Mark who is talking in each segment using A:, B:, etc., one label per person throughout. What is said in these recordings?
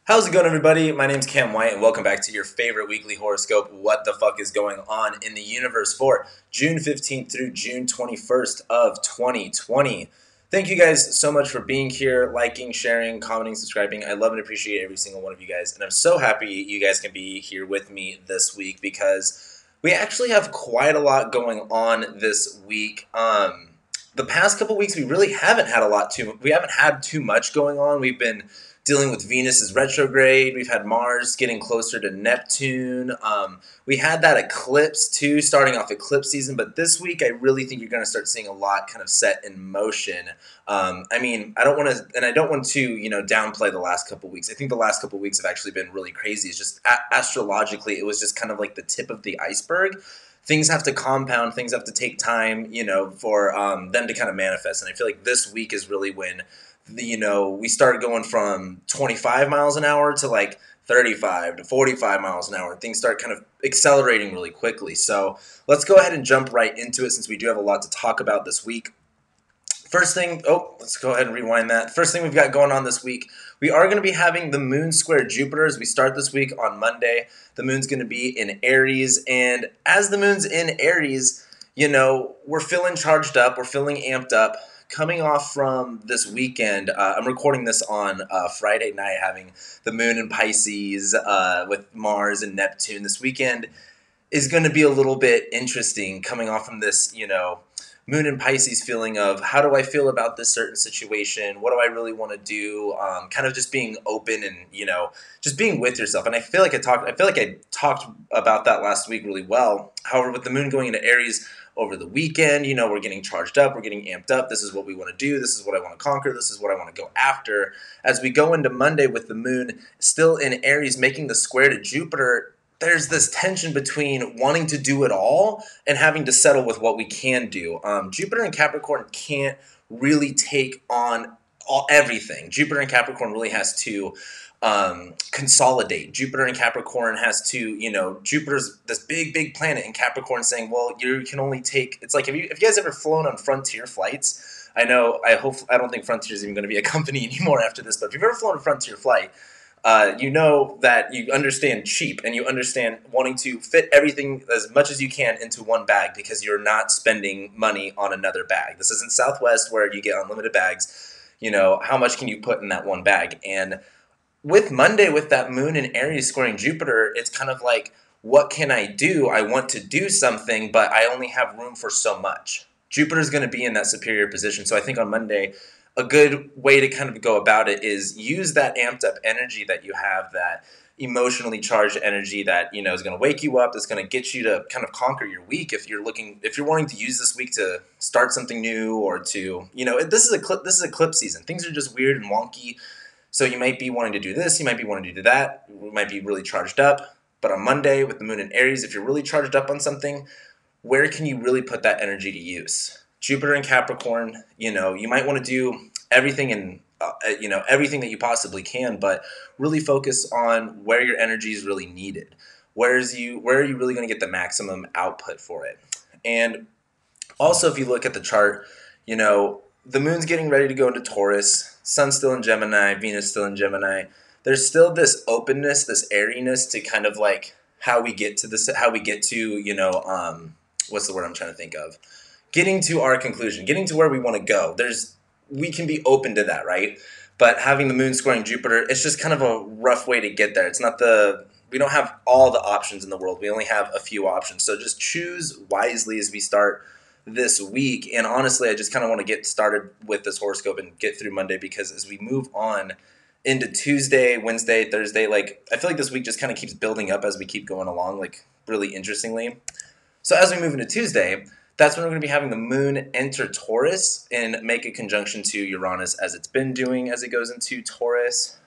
A: How's it going, everybody? My name's Cam White, and welcome back to your favorite weekly horoscope. What the fuck is going on in the universe for June 15th through June 21st of 2020? Thank you guys so much for being here, liking, sharing, commenting, subscribing. I love and appreciate every single one of you guys, and I'm so happy you guys can be here with me this week because we actually have quite a lot going on this week. The past couple weeks, we really haven't had we haven't had too much going on. We've been dealing with Venus's retrograde. We've had Mars getting closer to Neptune. We had that eclipse too, starting off eclipse season. But this week, I really think you're going to start seeing a lot kind of set in motion. I don't want to, and I don't want to, downplay the last couple weeks. I think the last couple weeks have actually been really crazy. It's just astrologically, it was just kind of like the tip of the iceberg. Things have to compound. Things have to take time, for them to kind of manifest. And I feel like this week is really when we started going from 25 miles an hour to like 35 to 45 miles an hour. Things start kind of accelerating really quickly. So let's go ahead and jump right into it since we do have a lot to talk about this week. First thing, let's go ahead and rewind that. First thing we've got going on this week, we are going to be having the moon square Jupiter as we start this week on Monday. The moon's going to be in Aries, and as the moon's in Aries, we're feeling charged up, we're feeling amped up. Coming off from this weekend, I'm recording this on Friday night, having the moon in Pisces with Mars and Neptune. This weekend is going to be a little bit interesting coming off from this, moon in Pisces feeling of how do I feel about this certain situation? What do I really want to do? Kind of just being open and, just being with yourself. And I feel like I talked about that last week really well. However, with the moon going into Aries over the weekend, we're getting charged up, we're getting amped up. This is what we want to do. This is what I want to conquer. This is what I want to go after. As we go into Monday with the moon still in Aries, making the square to Jupiter, there's this tension between wanting to do it all and having to settle with what we can do. Jupiter and Capricorn can't really take on everything. Jupiter and Capricorn really has to consolidate. Jupiter and Capricorn has to, Jupiter's this big planet in Capricorn saying, well, you can only take, it's like, have you guys ever flown on Frontier flights? I don't think Frontier is even going to be a company anymore after this, but if you've ever flown a Frontier flight, you know that you understand cheap and you understand wanting to fit everything as much as you can into one bag because you're not spending money on another bag. This isn't Southwest where you get unlimited bags. How much can you put in that one bag? And with Monday, with that moon in Aries squaring Jupiter, it's kind of like, what can I do? I want to do something, but I only have room for so much. Jupiter's going to be in that superior position. So I think on Monday, a good way to kind of go about it is use that amped up energy that you have, that emotionally charged energy that, is going to wake you up, that's going to get you to kind of conquer your week. If you're wanting to use this week to start something new or to, this is eclipse season. Things are just weird and wonky. So you might be wanting to do this, you might be wanting to do that, you might be really charged up. But on Monday with the moon in Aries, if you're really charged up on something, where can you really put that energy to use? Jupiter and Capricorn, you might want to do everything and everything that you possibly can, but really focus on where your energy is really needed. Where are you really going to get the maximum output for it? And also, if you look at the chart, the moon's getting ready to go into Taurus, sun's still in Gemini, Venus still in Gemini. There's still this openness, this airiness to kind of like how we get to, what's the word I'm trying to think of? Getting to our conclusion, getting to where we want to go. We can be open to that, right? But having the moon squaring Jupiter, it's just kind of a rough way to get there. We don't have all the options in the world. We only have a few options. So just choose wisely as we start this week. And honestly, I just kind of want to get started with this horoscope and get through Monday, because as we move on into Tuesday, Wednesday, Thursday, I feel like this week just kind of keeps building up as we keep going along, really interestingly. So as we move into Tuesday, that's when we're going to be having the moon enter Taurus and make a conjunction to Uranus, as it's been doing as it goes into Taurus.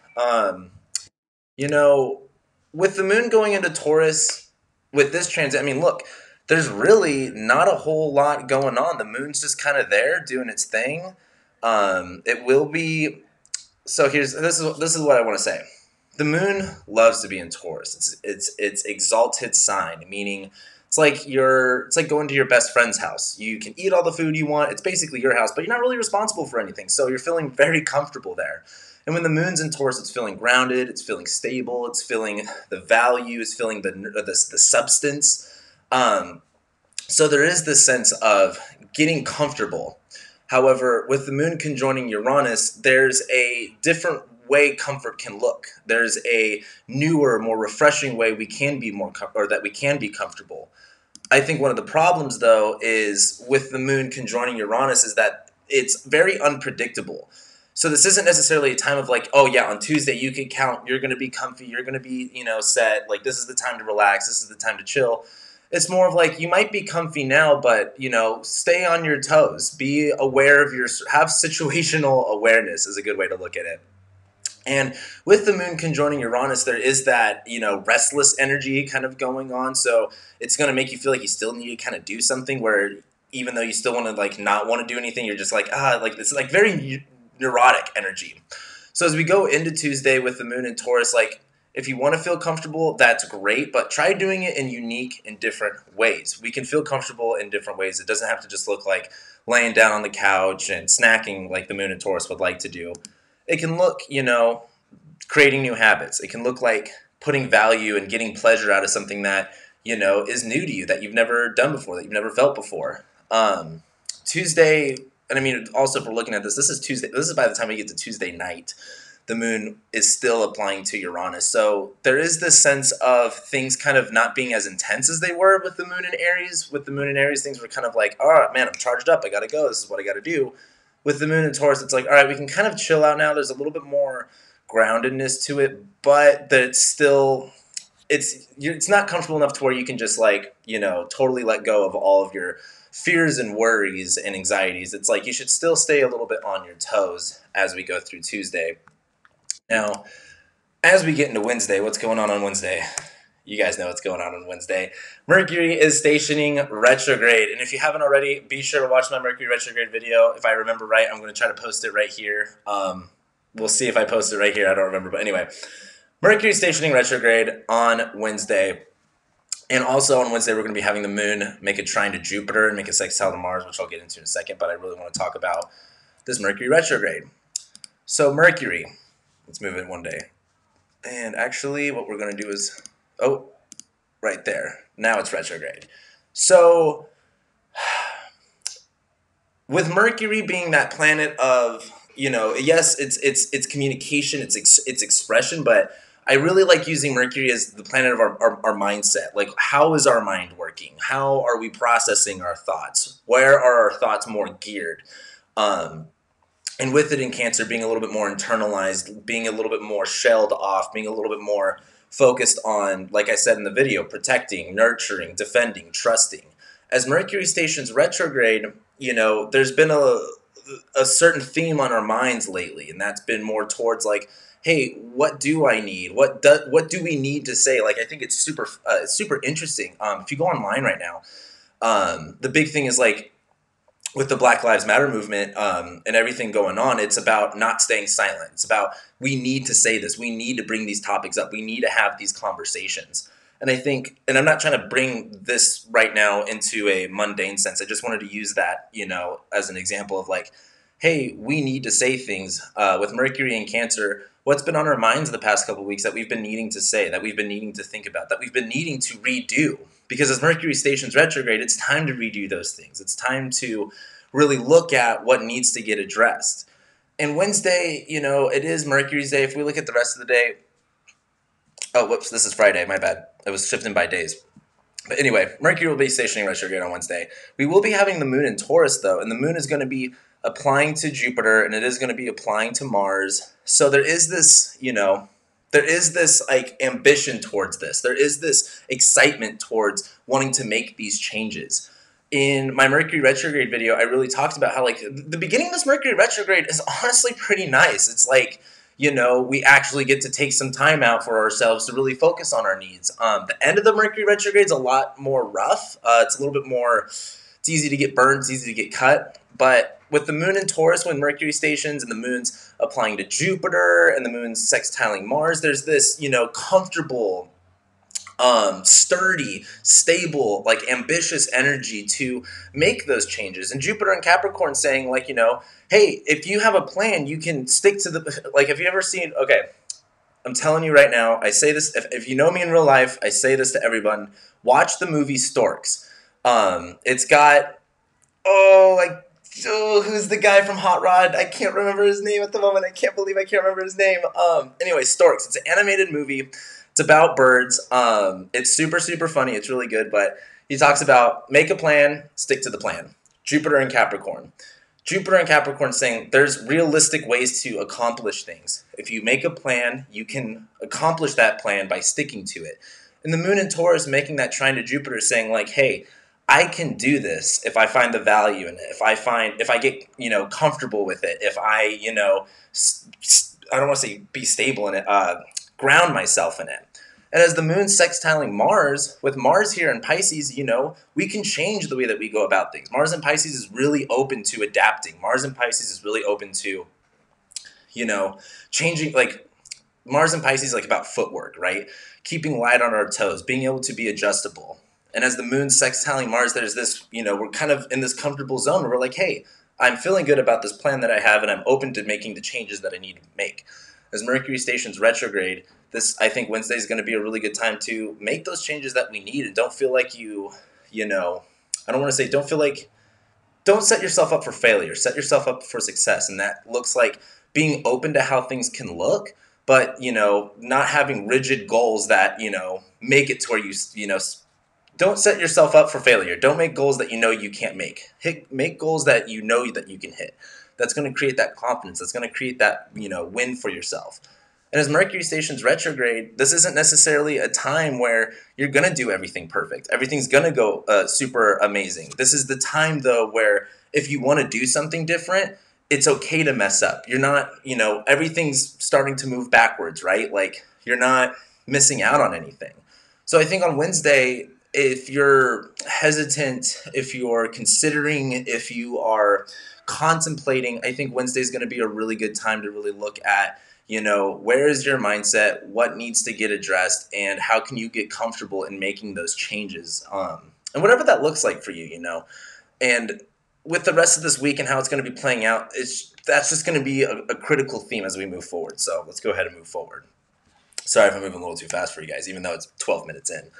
A: With the moon going into Taurus, with this transit, look, there's really not a whole lot going on. The moon's just kind of there doing its thing. It will be. So this is what I want to say. The moon loves to be in Taurus. It's exalted sign, meaning it's like going to your best friend's house. You can eat all the food you want. It's basically your house, but you're not really responsible for anything. So you're feeling very comfortable there. And when the moon's in Taurus, it's feeling grounded, it's feeling stable, it's feeling the value, it's feeling the substance. So there is this sense of getting comfortable. However, with the moon conjoining Uranus, there's a different way comfort can look. There's a newer, more refreshing way we can be that we can be comfortable. I think one of the problems, though, is with the moon conjoining Uranus is that it's very unpredictable. So this isn't necessarily a time of like, oh yeah, on Tuesday you can count, you're going to be comfy, you're going to be, set, like this is the time to relax, this is the time to chill. It's more of like, you might be comfy now, but, stay on your toes. Be aware of have situational awareness is a good way to look at it. And with the moon conjoining Uranus, there is that, restless energy kind of going on. So it's going to make you feel like you still need to kind of do something where even though you still want to like not want to do anything, you're just like, it's like very neurotic energy. So as we go into Tuesday with the moon in Taurus, like if you want to feel comfortable, that's great, but try doing it in unique and different ways. We can feel comfortable in different ways. It doesn't have to just look like laying down on the couch and snacking like the moon in Taurus would like to do. It can look, creating new habits. It can look like putting value and getting pleasure out of something that, is new to you, that you've never done before, that you've never felt before. Tuesday, and I mean, also if we're looking at this is Tuesday. This is by the time we get to Tuesday night. The moon is still applying to Uranus. So there is this sense of things kind of not being as intense as they were with the moon in Aries. With the moon in Aries, things were kind of like, all right, man, I'm charged up. I got to go. This is what I got to do. With the moon in Taurus, it's like, all right, we can kind of chill out now. There's a little bit more groundedness to it, but that it's still, it's not comfortable enough to where you can just like, totally let go of all of your fears and worries and anxieties. It's like you should still stay a little bit on your toes as we go through Tuesday. Now, as we get into Wednesday, what's going on Wednesday? You guys know what's going on Wednesday. Mercury is stationing retrograde. And if you haven't already, be sure to watch my Mercury retrograde video. If I remember right, I'm going to try to post it right here. We'll see if I post it right here. I don't remember. But anyway, Mercury stationing retrograde on Wednesday. And also on Wednesday, we're going to be having the moon make a trine to Jupiter and make a sextile to Mars, which I'll get into in a second. But I really want to talk about this Mercury retrograde. So Mercury, let's move it one day. And actually, what we're going to do is, right there. Now it's retrograde. So with Mercury being that planet of, yes, it's communication, it's expression, but I really like using Mercury as the planet of our mindset. Like, how is our mind working? How are we processing our thoughts? Where are our thoughts more geared? And with it in Cancer being a little bit more internalized, being a little bit more shelled off, being a little bit more focused on, like I said in the video, protecting, nurturing, defending, trusting. As Mercury stations retrograde, there's been a certain theme on our minds lately, and that's been more towards like, hey, what do I need? What do we need to say? Like, I think it's super interesting. If you go online right now, the big thing is like, with the Black Lives Matter movement and everything going on, it's about not staying silent. It's about, we need to say this. We need to bring these topics up. We need to have these conversations. And I think, and I'm not trying to bring this right now into a mundane sense. I just wanted to use that, as an example of like, hey, we need to say things. With Mercury and Cancer, what's been on our minds the past couple of weeks that we've been needing to say, that we've been needing to think about, that we've been needing to redo. Because as Mercury stations retrograde, it's time to redo those things. It's time to really look at what needs to get addressed. And Wednesday, it is Mercury's day. If we look at the rest of the day, this is Friday, my bad. I was shifting by days. But anyway, Mercury will be stationing retrograde on Wednesday. We will be having the moon in Taurus, though, and the moon is going to be applying to Jupiter, and it is going to be applying to Mars. So there is this, there is this like ambition towards this. There is this excitement towards wanting to make these changes. In my Mercury retrograde video, I really talked about how like the beginning of this Mercury retrograde is honestly pretty nice. It's like, we actually get to take some time out for ourselves to really focus on our needs. The end of the Mercury retrograde is a lot more rough. It's a little bit more, it's easy to get burned, it's easy to get cut. But with the moon in Taurus, when Mercury stations and the moon's applying to Jupiter and the moon's sextiling Mars, there's this, comfortable sturdy, stable, like ambitious energy to make those changes. And Jupiter and Capricorn saying, like, hey, if you have a plan, you can stick to the, like, have you ever seen, okay, I'm telling you right now, I say this, if you know me in real life, I say this to everyone, watch the movie Storks. It's got, who's the guy from Hot Rod? I can't remember his name at the moment. I can't believe I can't remember his name. Anyway, Storks. It's an animated movie. It's about birds. It's super, super funny. It's really good, but he talks about make a plan, stick to the plan. Jupiter and Capricorn. Jupiter and Capricorn saying there's realistic ways to accomplish things. If you make a plan, you can accomplish that plan by sticking to it. And the Moon in Taurus making that trine to Jupiter saying like, hey, I can do this if I find the value in it. If I get, comfortable with it. If I, I don't want to say be stable in it, ground myself in it. And as the moon sextiling Mars, with Mars here in Pisces, we can change the way that we go about things. Mars in Pisces is really open to adapting. Mars in Pisces is really open to, changing, like, Mars in Pisces is like about footwork, right? Keeping light on our toes, being able to be adjustable. And as the moon sextiling Mars, there's this, we're kind of in this comfortable zone where we're like, hey, I'm feeling good about this plan that I have, and I'm open to making the changes that I need to make. As Mercury stations retrograde, I think Wednesday is going to be a really good time to make those changes that we need, and don't feel like I don't want to say don't set yourself up for failure. Set yourself up for success, and that looks like being open to how things can look, but, not having rigid goals that, make it to where don't set yourself up for failure. Don't make goals that you can't make. Make goals that you know that you can hit. That's going to create that confidence. That's going to create that, win for yourself. And as Mercury stations retrograde, this isn't necessarily a time where you're going to do everything perfect. Everything's going to go super amazing. This is the time, though, where if you want to do something different, it's okay to mess up. You're not, everything's starting to move backwards, right? Like, you're not missing out on anything. So I think on Wednesday, if you're hesitant, if you're considering, if you are contemplating, I think Wednesday is going to be a really good time to really look at, where is your mindset, what needs to get addressed, and how can you get comfortable in making those changes, and whatever that looks like for you, And with the rest of this week and how it's going to be playing out, that's just going to be a critical theme as we move forward. So let's go ahead and move forward. Sorry if I'm moving a little too fast for you guys, even though it's 12 minutes in.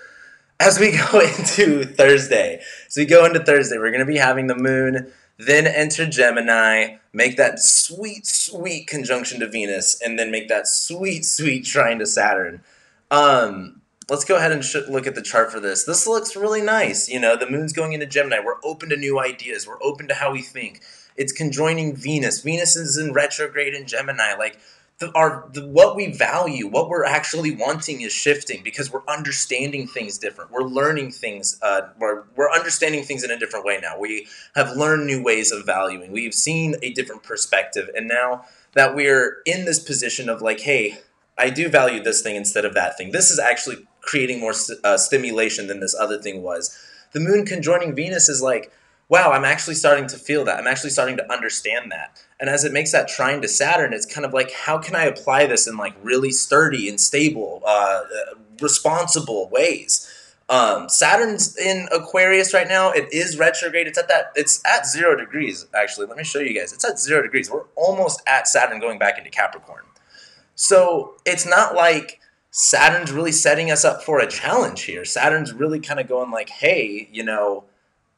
A: As we go into Thursday, we're going to be having the moon then enter Gemini, make that sweet, sweet conjunction to Venus, and then make that sweet, sweet trine to Saturn. Let's go ahead and look at the chart for this. This looks really nice. The moon's going into Gemini. We're open to new ideas. We're open to how we think. It's conjoining Venus. Venus is in retrograde in Gemini. Like, what we value, what we're actually wanting is shifting because we're understanding things different. We're learning things. We're understanding things in a different way now. We have learned new ways of valuing. We've seen a different perspective. And now that we're in this position of like, hey, I do value this thing instead of that thing. This is actually creating more stimulation than this other thing was. The moon conjoining Venus is like, wow, I'm actually starting to feel that. I'm actually starting to understand that. And as it makes that trine to Saturn, it's kind of like, how can I apply this in like really sturdy and stable, responsible ways? Saturn's in Aquarius right now. It is retrograde. It's at 0 degrees, actually. Let me show you guys. It's at 0 degrees. We're almost at Saturn going back into Capricorn. So it's not like Saturn's really setting us up for a challenge here. Saturn's really kind of going like, hey,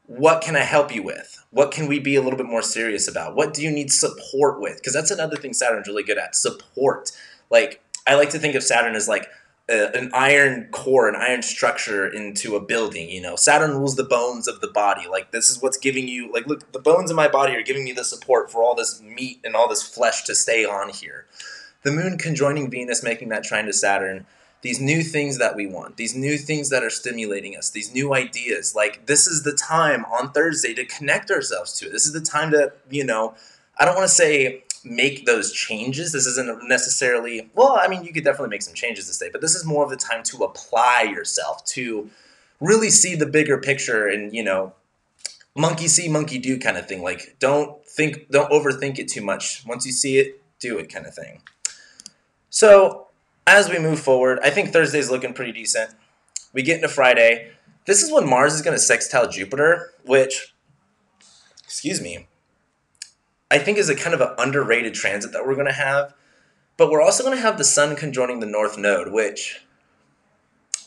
A: what can I help you with? What can we be a little bit more serious about? What do you need support with? Because that's another thing Saturn's really good at, support. Like, I like to think of Saturn as like an iron core, an iron structure into a building. Saturn rules the bones of the body. Like, this is what's giving you, like, look, the bones in my body are giving me the support for all this meat and all this flesh to stay on here. The moon conjoining Venus, making that trine to Saturn, these new things that we want, these new things that are stimulating us, these new ideas. Like, this is the time on Thursday to connect ourselves to it. This is the time to, I don't want to say make those changes. This isn't necessarily, well, I mean, you could definitely make some changes this day, but this is more of the time to apply yourself, to really see the bigger picture and, monkey see, monkey do kind of thing. Like, don't overthink it too much. Once you see it, do it kind of thing. So, as we move forward, I think Thursday's looking pretty decent. we get into Friday. This is when Mars is going to sextile Jupiter, which, excuse me, I think is a kind of an underrated transit that we're going to have. But we're also going to have the Sun conjoining the North Node, which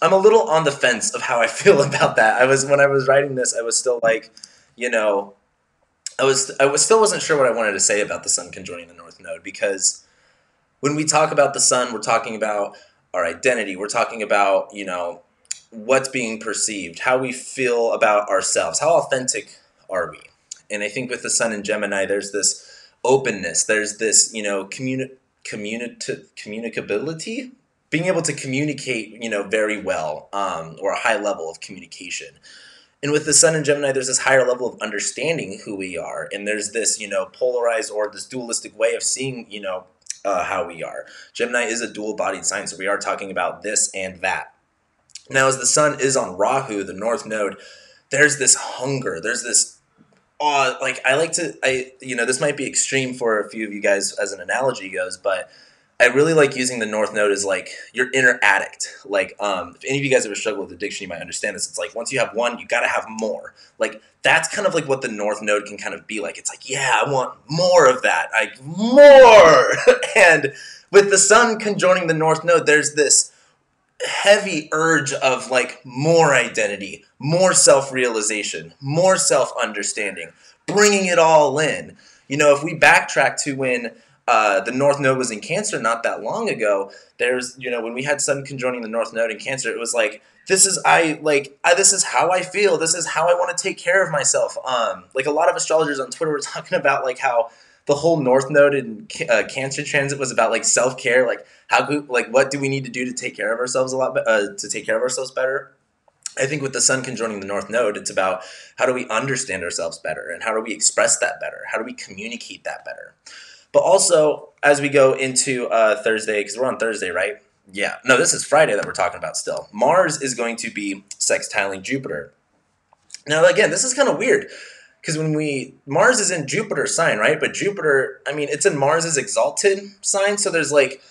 A: I'm a little on the fence of how I feel about that. When I was writing this, I was still like, you know, still wasn't sure what I wanted to say about the Sun conjoining the North Node, because when we talk about the Sun, we're talking about our identity. We're talking about, what's being perceived, how we feel about ourselves, how authentic are we? And I think with the Sun in Gemini, there's this openness, there's this, communicability, being able to communicate, very well, or a high level of communication. And with the Sun in Gemini, there's this higher level of understanding who we are. And there's this, polarized or this dualistic way of seeing, how we are. Gemini is a dual-bodied sign, so we are talking about this and that. Now, as the Sun is on Rahu, the North Node, there's this hunger. There's this this might be extreme for a few of you guys as an analogy goes, but I really like using the North Node as like your inner addict. Like, if any of you guys ever struggle with addiction, you might understand this. It's like once you have one, you got to have more. Like, that's kind of like what the North Node can kind of be like. It's like, yeah, I want more of that. Like, more. And with the Sun conjoining the North Node, there's this heavy urge of like more identity, more self-realization, more self-understanding, bringing it all in. If we backtrack to when the North Node was in Cancer not that long ago, there's, when we had Sun conjoining the North Node in Cancer, it was like, this is how I feel. This is how I want to take care of myself. Like a lot of astrologers on Twitter were talking about like how the whole North Node in Cancer transit was about like self-care, like what do we need to do to take care of ourselves better. I think with the Sun conjoining the North Node, it's about how do we understand ourselves better, and how do we express that better? How do we communicate that better? But also, as we go into Thursday, because we're on Thursday, right? Yeah. No, this is Friday that we're talking about still. Mars is going to be sextiling Jupiter. Now, again, this is kind of weird, because Mars is in Jupiter's sign, right? But Jupiter, it's in Mars's exalted sign, so there's like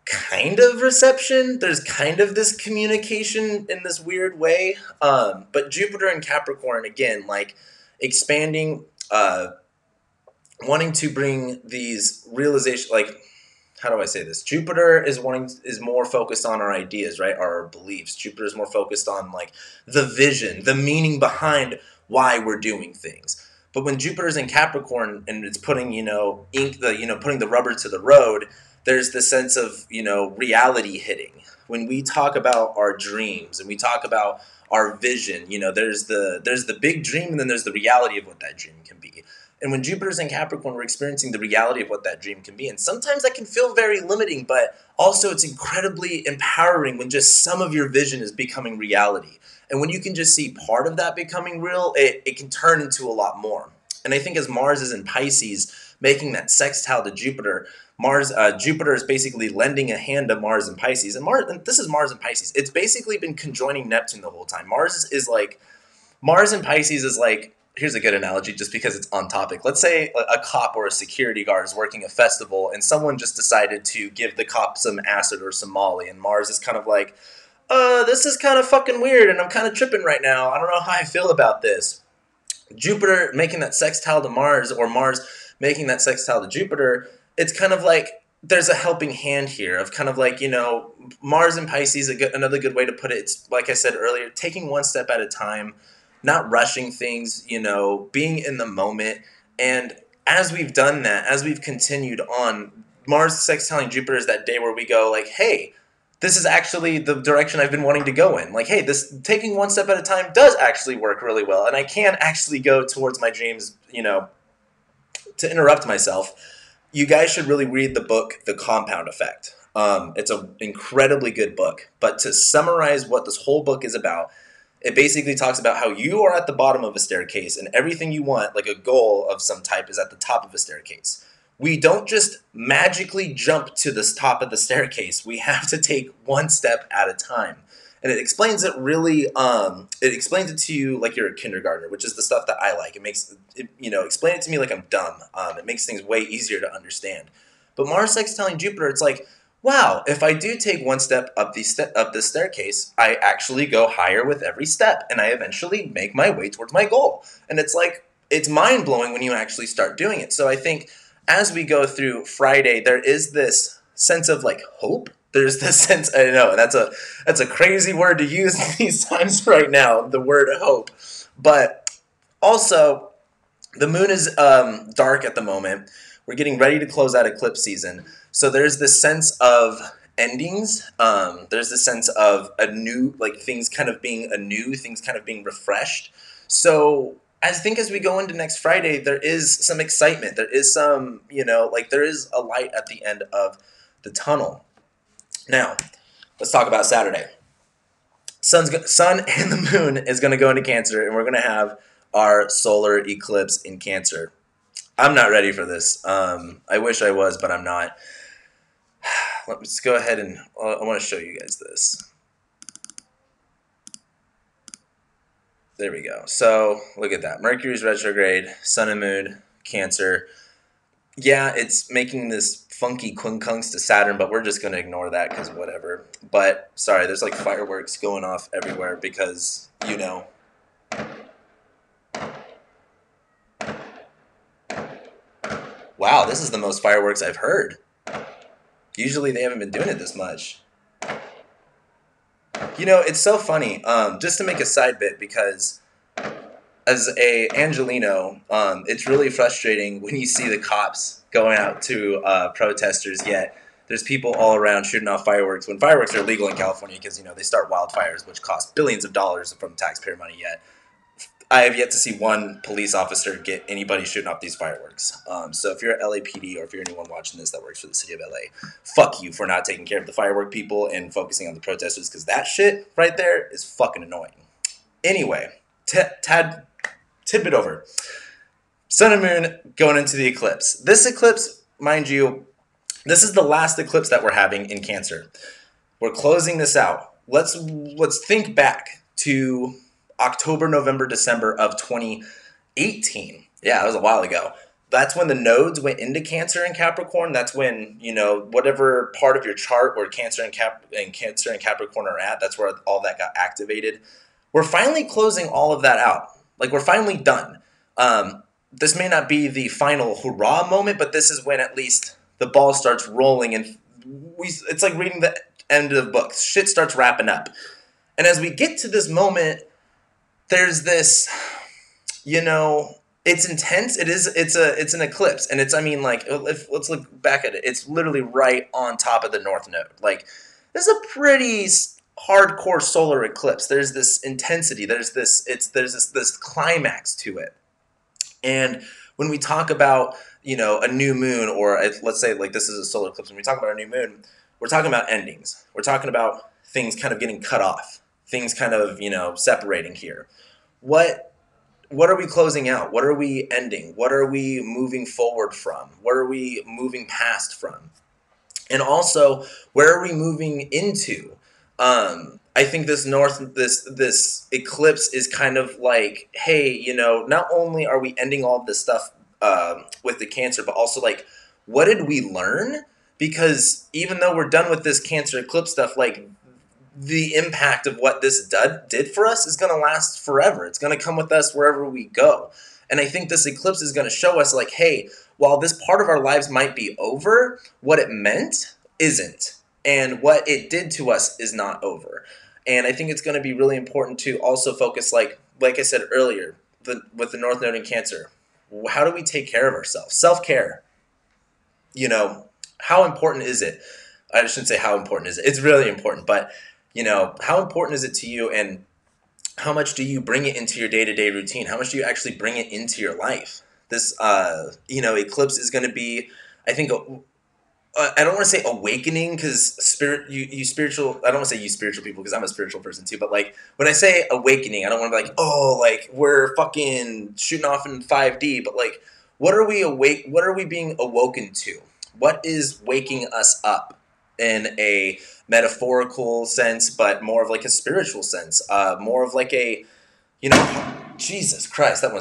A: kind of reception. There's kind of this communication in this weird way. But Jupiter and Capricorn, again, like expanding, wanting to bring these realizations, like, how do I say this? Jupiter is more focused on our ideas, right? Our beliefs. Jupiter is more focused on like the vision, the meaning behind why we're doing things. But when Jupiter's in Capricorn and it's putting, putting the rubber to the road, there's the sense of, reality hitting. When we talk about our dreams and we talk about our vision, there's the big dream, and then there's the reality of what that dream can be. And when Jupiter's in Capricorn, we're experiencing the reality of what that dream can be. And sometimes that can feel very limiting, but also it's incredibly empowering when just some of your vision is becoming reality. And when you can just see part of that becoming real, it can turn into a lot more. And I think as Mars is in Pisces, making that sextile to Jupiter, Jupiter is basically lending a hand to Mars and Pisces. And this is Mars and Pisces. It's basically been conjoining Neptune the whole time. Mars and Pisces is like, here's a good analogy just because it's on topic. Let's say a cop or a security guard is working a festival and someone just decided to give the cop some acid or some Molly, and Mars is kind of like, this is kind of fucking weird and I'm kind of tripping right now. I don't know how I feel about this. Jupiter making that sextile to Mars, or Mars making that sextile to Jupiter, it's kind of like there's a helping hand here of kind of like, Mars and Pisces, another good way to put it. It's like I said earlier, taking one step at a time, not rushing things, being in the moment. And as we've done that, as we've continued on, Mars sextiling Jupiter is that day where we go like, hey, this is actually the direction I've been wanting to go in. Like, hey, this taking one step at a time does actually work really well. And I can actually go towards my dreams, to interrupt myself. You guys should really read the book, The Compound Effect. It's an incredibly good book. But to summarize what this whole book is about, it basically talks about how you are at the bottom of a staircase and everything you want, like a goal of some type, is at the top of a staircase. We don't just magically jump to the top of the staircase. We have to take one step at a time. And it explains it really, it explains it to you like you're a kindergartner, which is the stuff that I like. Explain it to me like I'm dumb. It makes things way easier to understand. But Mars sextiling Jupiter, it's like wow, if I do take one step up the staircase, I actually go higher with every step, and I eventually make my way towards my goal. And it's like, it's mind blowing when you actually start doing it. So I think as we go through Friday, there is this sense of like hope. There's this sense, I know, and that's a crazy word to use these times right now, the word hope. But also, the moon is dark at the moment. We're getting ready to close out eclipse season. So there's this sense of endings. There's this sense of a new, like things kind of being anew, things kind of being refreshed. So I think as we go into next Friday, there is some excitement. There is some, like there is a light at the end of the tunnel. Now, let's talk about Saturday. Sun and the moon is going to go into Cancer, and we're going to have our solar eclipse in Cancer. I'm not ready for this. I wish I was, but I'm not. Let's go ahead and I want to show you guys this. There we go. So look at that. Mercury's retrograde, Sun and Moon, Cancer. Yeah, it's making this funky quincunx to Saturn, but we're just going to ignore that because whatever. But sorry, there's like fireworks going off everywhere because, Wow, this is the most fireworks I've heard. Usually they haven't been doing it this much. It's so funny, just to make a side bit, because as a Angelino, it's really frustrating when you see the cops going out to protesters, yet there's people all around shooting off fireworks when fireworks are illegal in California because, they start wildfires, which cost billions of dollars from taxpayer money, yet I have yet to see one police officer get anybody shooting off these fireworks. So if you're at LAPD or if you're anyone watching this that works for the city of LA, fuck you for not taking care of the firework people and focusing on the protesters, because that shit right there is fucking annoying. Anyway, tidbit over. Sun and Moon going into the eclipse. This eclipse, mind you, this is the last eclipse that we're having in Cancer. We're closing this out. Let's think back to October, November, December of 2018. Yeah, that was a while ago. That's when the nodes went into Cancer and Capricorn. That's when, whatever part of your chart where Cancer and Capricorn are at, that's where all that got activated. We're finally closing all of that out. Like, we're finally done. This may not be the final hurrah moment, but this is when at least the ball starts rolling, and it's like reading the end of the book. Shit starts wrapping up. And as we get to this moment, there's this, it's intense. It's an eclipse, and let's look back at it. It's literally right on top of the North Node. Like, this is a pretty hardcore solar eclipse. There's this intensity. There's this climax to it. And when we talk about, a new moon, or let's say like this is a solar eclipse, when we talk about a new moon, we're talking about endings. We're talking about things kind of getting cut off, things kind of, separating here. What are we closing out? What are we ending? What are we moving forward from? What are we moving past from? And also, where are we moving into? I think this eclipse is kind of like, hey, not only are we ending all of this stuff with the Cancer, but also like, what did we learn? Because even though we're done with this Cancer eclipse stuff, like, the impact of what this did for us is going to last forever. It's going to come with us wherever we go. And I think this eclipse is going to show us, like, hey, while this part of our lives might be over, what it meant isn't. And what it did to us is not over. And I think it's going to be really important to also focus, like I said earlier, with the North Node in Cancer. How do we take care of ourselves? Self-care. How important is it? I shouldn't say how important is it. It's really important, but how important is it to you, and how much do you bring it into your day-to-day routine? How much do you actually bring it into your life? This, eclipse is going to be, I think, I don't want to say awakening, because you spiritual, I don't want to say you spiritual people, because I'm a spiritual person too, but like, when I say awakening, I don't want to be like, oh, like, we're fucking shooting off in 5D, but like, what are we being awoken to? What is waking us up? In a metaphorical sense, but more of like a spiritual sense, more of like a, Jesus Christ, that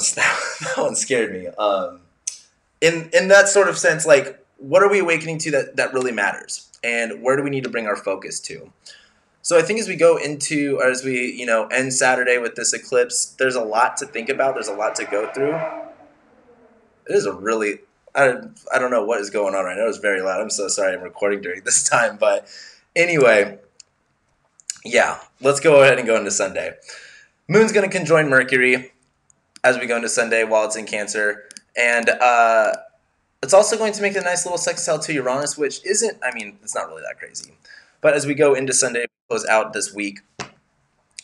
A: one scared me. In that sort of sense, like, what are we awakening to that really matters? and where do we need to bring our focus to? So I think as we go into, or as we, end Saturday with this eclipse, there's a lot to think about. There's a lot to go through. It is a really, I don't know what is going on right now. It's very loud. I'm so sorry I'm recording during this time. But anyway, yeah, let's go ahead and go into Sunday. Moon's going to conjoin Mercury as we go into Sunday while it's in Cancer. And it's also going to make a nice little sextile to Uranus, which isn't, it's not really that crazy. But as we go into Sunday, we close out this week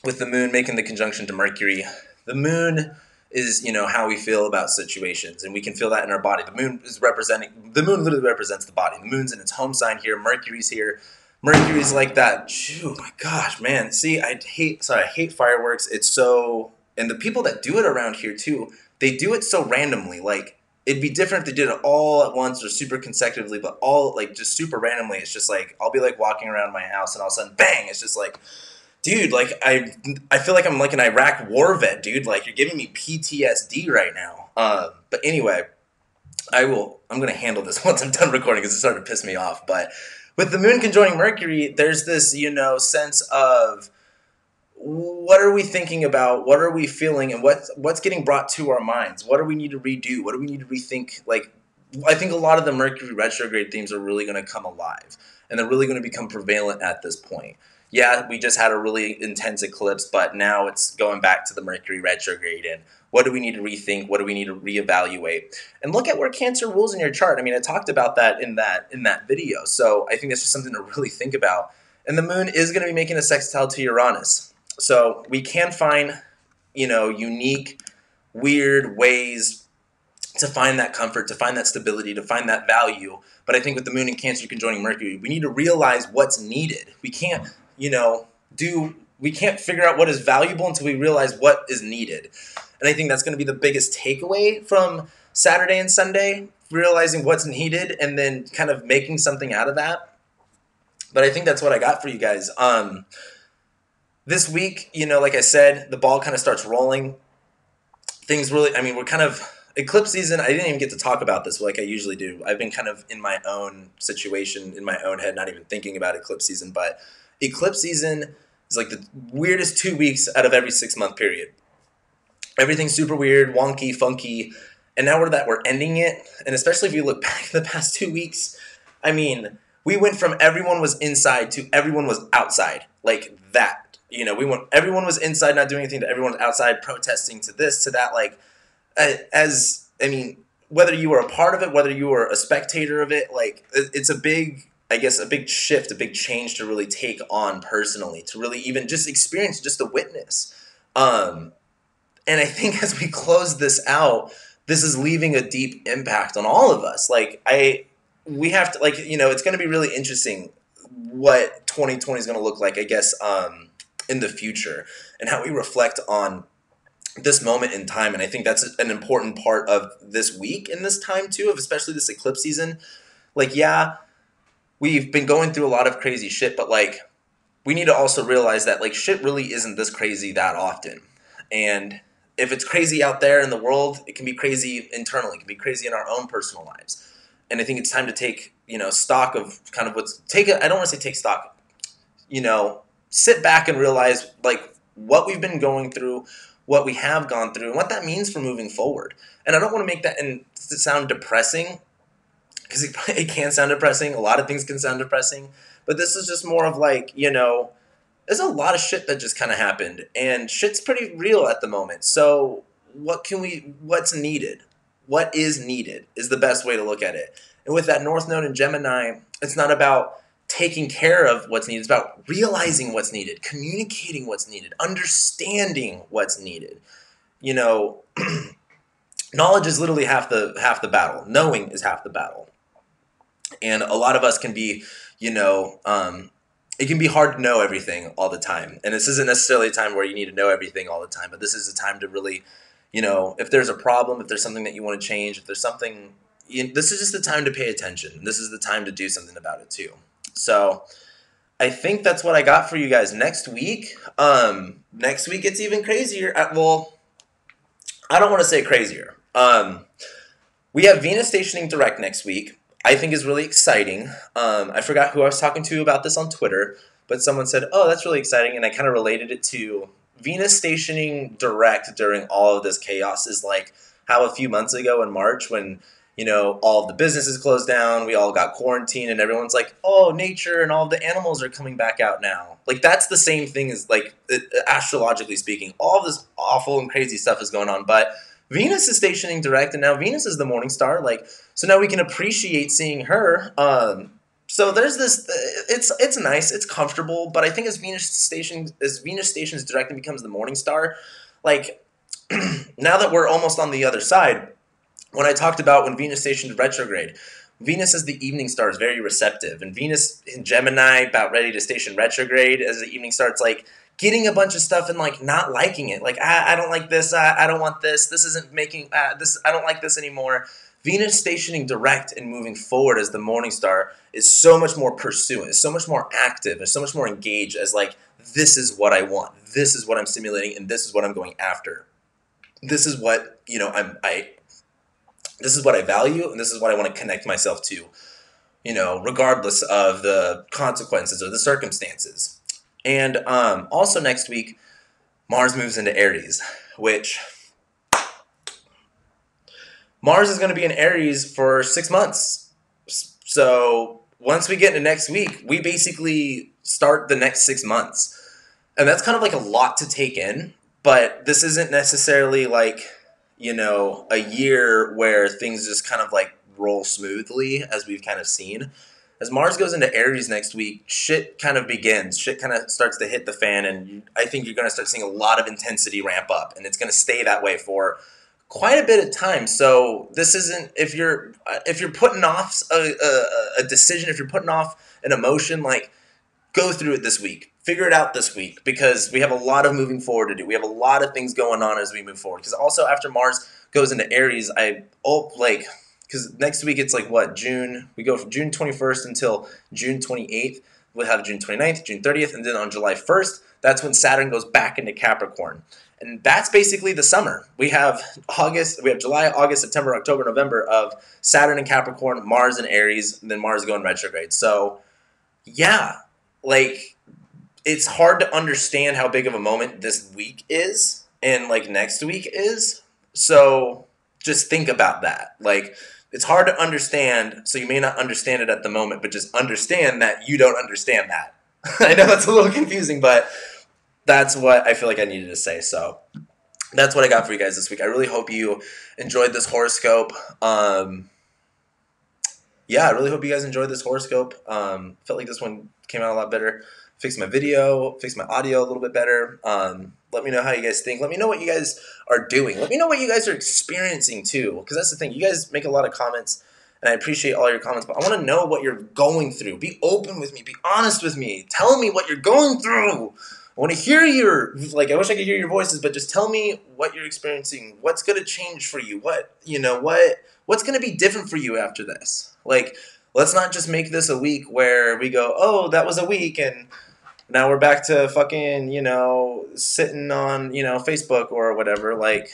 A: with the moon making the conjunction to Mercury. The moon is, how we feel about situations, and we can feel that in our body. The moon literally represents the body. The moon's in its home sign here. Mercury's here. Mercury's like that. Oh my gosh, man. See, I hate fireworks. It's so, and the people that do it around here too, they do it so randomly. Like, it'd be different if they did it all at once or super consecutively, but all just super randomly. It's just like, I'll be walking around my house and all of a sudden, bang, it's just like, dude, I feel like I'm an Iraq war vet, dude. You're giving me PTSD right now. But anyway, I'm going to handle this once I'm done recording because it's starting to piss me off. But with the moon conjoining Mercury, there's this, sense of, what are we thinking about? What are we feeling? And what's getting brought to our minds? What do we need to redo? What do we need to rethink? I think a lot of the Mercury retrograde themes are really going to come alive, and they're really going to become prevalent at this point. Yeah, we just had a really intense eclipse, but now it's going back to the Mercury retrograde. And what do we need to rethink? What do we need to reevaluate? And look at where Cancer rules in your chart. I talked about that in that video. So I think that's just something to really think about. And the moon is going to be making a sextile to Uranus. So we can find, unique, weird ways to find that comfort, to find that stability, to find that value. But I think with the moon in Cancer conjoining Mercury, we need to realize what's needed. We can't, we can't figure out what is valuable until we realize what is needed. And I think that's going to be the biggest takeaway from Saturday and Sunday, realizing what's needed and then kind of making something out of that. But I think that's what I got for you guys. This week, like I said, the ball kind of starts rolling. Things really, we're kind of, eclipse season, I didn't even get to talk about this like I usually do. I've been kind of in my own situation, in my own head, not even thinking about eclipse season. But eclipse season is the weirdest 2 weeks out of every 6-month period. Everything's super weird, wonky, funky. And now we're ending it. And especially if you look back the past 2 weeks, we went from everyone was inside to everyone was outside. Like that. Everyone was inside not doing anything to everyone outside protesting to this, to that. Whether you were a part of it, whether you were a spectator of it, it's a big shift, a big change to really take on personally, to really even just experience, just to witness. And I think as we close this out, this is leaving a deep impact on all of us. We have to, it's going to be really interesting what 2020 is going to look like, I guess, in the future, and how we reflect on this moment in time. And I think that's an important part of this week and this time too, of especially this eclipse season. We've been going through a lot of crazy shit, but we need to also realize that shit really isn't this crazy that often. And if it's crazy out there in the world, it can be crazy internally. It can be crazy in our own personal lives. And I think it's time to take, stock of kind of I don't want to say take stock, sit back and realize what we've been going through, what we have gone through, and what that means for moving forward. And I don't want to make that sound depressing, because it can sound depressing. A lot of things can sound depressing. But this is just more of there's a lot of shit that just kind of happened, and shit's pretty real at the moment. So what's needed? What is needed is the best way to look at it. And with that North Node in Gemini, it's not about taking care of what's needed. It's about realizing what's needed, communicating what's needed, understanding what's needed. Knowledge is literally half the battle. Knowing is half the battle. And a lot of us can be, it can be hard to know everything all the time. And this isn't necessarily a time where you need to know everything all the time, but this is a time to really, if there's a problem, if there's something that you want to change, if there's something, this is just the time to pay attention. This is the time to do something about it too. So I think that's what I got for you guys next week. Next week it's even crazier. Well, I don't want to say crazier. We have Venus stationing direct next week. I think is really exciting. I forgot who I was talking to about this on Twitter, but someone said, oh, that's really exciting, and I kind of related it to Venus stationing direct during all of this chaos is like how a few months ago in March when, you know, all of the businesses closed down, we all got quarantined, and everyone's like, oh, nature and all of the animals are coming back out now. Like, that's the same thing as, like, astrologically speaking. All of this awful and crazy stuff is going on, but Venus is stationing direct, and now Venus is the morning star. Like, so now we can appreciate seeing her. So there's this. It's nice. It's comfortable. But I think as Venus stations direct and becomes the morning star, like now that we're almost on the other side, when I talked about when Venus stationed retrograde, Venus as the evening star is very receptive, and Venus in Gemini about ready to station retrograde as the evening star. It's like getting a bunch of stuff and like not liking it. Like I don't like this. I don't want this. This isn't making this. I don't like this anymore. Venus stationing direct and moving forward as the morning star is so much more pursuant, is so much more active, is so much more engaged as like, this is what I want. This is what I'm stimulating, and this is what I'm going after. This is what, you know, this is what I value, and this is what I want to connect myself to, you know, regardless of the consequences or the circumstances. And also next week, Mars moves into Aries, which Mars is going to be in Aries for 6 months. So once we get into next week, we basically start the next 6 months. And that's kind of like a lot to take in, but this isn't necessarily like, you know, a year where things just kind of like roll smoothly as we've kind of seen. As Mars goes into Aries next week, shit kind of begins. Shit kind of starts to hit the fan, and I think you're going to start seeing a lot of intensity ramp up, and it's going to stay that way for quite a bit of time. So this isn't, if you're putting off a decision, if you're putting off an emotion, like, go through it this week. Figure it out this week, because we have a lot of moving forward to do. We have a lot of things going on as we move forward. Because also after Mars goes into Aries, because next week it's like what, June, we go from June 21st until June 28th. We'll have June 29th, June 30th, and then on July 1st, that's when Saturn goes back into Capricorn. And that's basically the summer. We have July, August, September, October, November of Saturn in Capricorn, Mars in Aries, and then Mars going retrograde. So, yeah, like, it's hard to understand how big of a moment this week is and, like, next week is. So, just think about that. Like, it's hard to understand, so you may not understand it at the moment, but just understand that you don't understand that. I know that's a little confusing, but that's what I feel like I needed to say. So that's what I got for you guys this week. I really hope you enjoyed this horoscope. Yeah, I really hope you guys enjoyed this horoscope. Felt like this one came out a lot better. Fixed my video, fixed my audio a little bit better. Let me know how you guys think. Let me know what you guys are doing. Let me know what you guys are experiencing too, because that's the thing. You guys make a lot of comments, and I appreciate all your comments, but I want to know what you're going through. Be open with me. Be honest with me. Tell me what you're going through. I want to hear I wish I could hear your voices, but just tell me what you're experiencing. What's going to change for you? What's going to be different for you after this? Like, let's not just make this a week where we go, oh, that was a week, and now we're back to fucking, sitting on, Facebook or whatever. Like,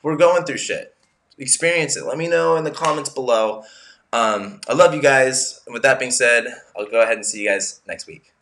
A: we're going through shit. Experience it. Let me know in the comments below. I love you guys. And with that being said, I'll go ahead and see you guys next week.